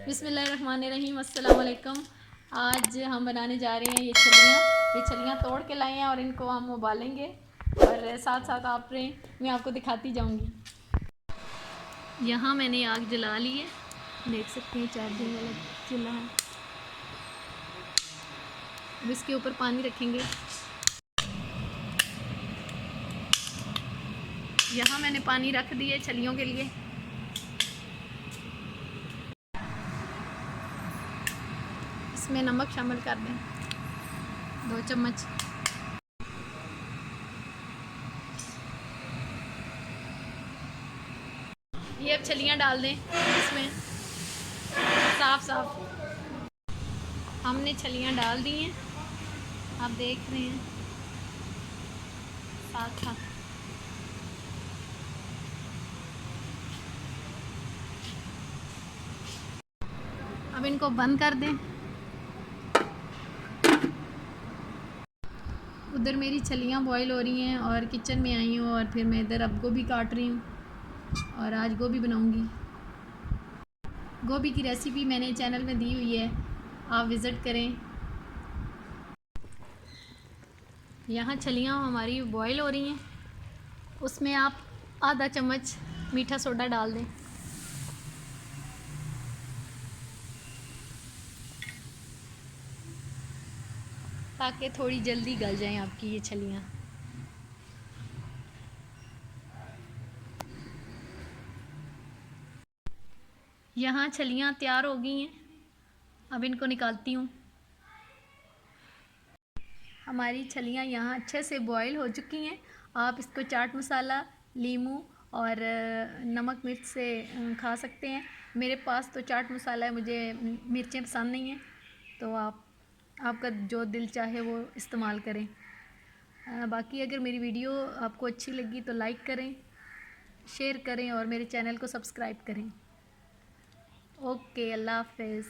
बिस्मिल्लाहिर्रहमानिर्रहीम, अस्सलाम वालेकुम। आज हम बनाने जा रहे हैं ये छलियाँ तोड़ के लाए हैं और इनको हम उबालेंगे और साथ साथ मैं आपको दिखाती जाऊंगी। यहाँ मैंने आग जला ली है, देख सकते हैं चार्जिंग वाला चूल्हा है। अब इसके ऊपर पानी रखेंगे। यहाँ मैंने पानी रख दिए छलियों के लिए। इसमें नमक शामिल कर दें 2 चम्मच। ये अब छलियाँ डाल दें इसमें साफ हमने छलियाँ डाल दी हैं, आप देख रहे हैं साथ साथ। अब इनको बंद कर दें। उधर मेरी छलियाँ बॉईल हो रही हैं और किचन में आई हूँ और फिर मैं इधर अब गोभी काट रही हूँ और आज गोभी बनाऊँगी। गोभी की रेसिपी मैंने चैनल में दी हुई है, आप विज़िट करें। यहाँ छलियाँ हमारी बॉईल हो रही हैं, उसमें आप आधा चम्मच मीठा सोडा डाल दें। ताकि थोड़ी जल्दी गल जाएं आपकी ये छलियाँ। यहाँ छलियाँ तैयार हो गई हैं, अब इनको निकालती हूँ। हमारी छलियाँ यहाँ अच्छे से बॉईल हो चुकी हैं। आप इसको चाट मसाला, नींबू और नमक मिर्च से खा सकते हैं। मेरे पास तो चाट मसाला है, मुझे मिर्चें पसंद नहीं हैं, तो आपका जो दिल चाहे वो इस्तेमाल करें। बाकी अगर मेरी वीडियो आपको अच्छी लगी तो लाइक करें, शेयर करें और मेरे चैनल को सब्सक्राइब करें। ओके, अल्लाह हाफ़िज़।